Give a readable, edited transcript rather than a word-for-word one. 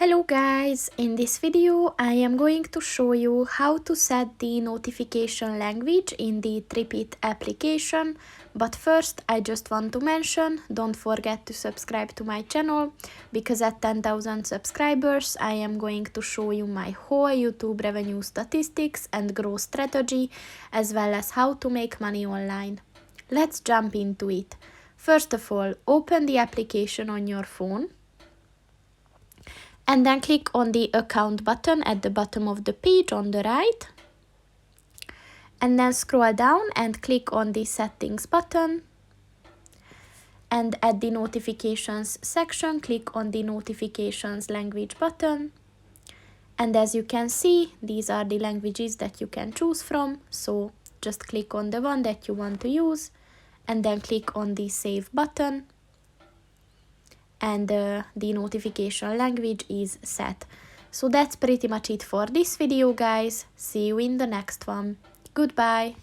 Hello guys! In this video I am going to show you how to set the notification language in the TripIt application, but first I just want to mention, don't forget to subscribe to my channel, because at 10,000 subscribers I am going to show you my whole YouTube revenue statistics and growth strategy, as well as how to make money online. Let's jump into it. First of all, open the application on your phone. And then click on the account button at the bottom of the page on the right. And then scroll down and click on the settings button. And at the notifications section, click on the notifications language button. And as you can see, these are the languages that you can choose from. So just click on the one that you want to use and then click on the save button. And the notification language is set. So that's pretty much it for this video, guys. See you in the next one. Goodbye.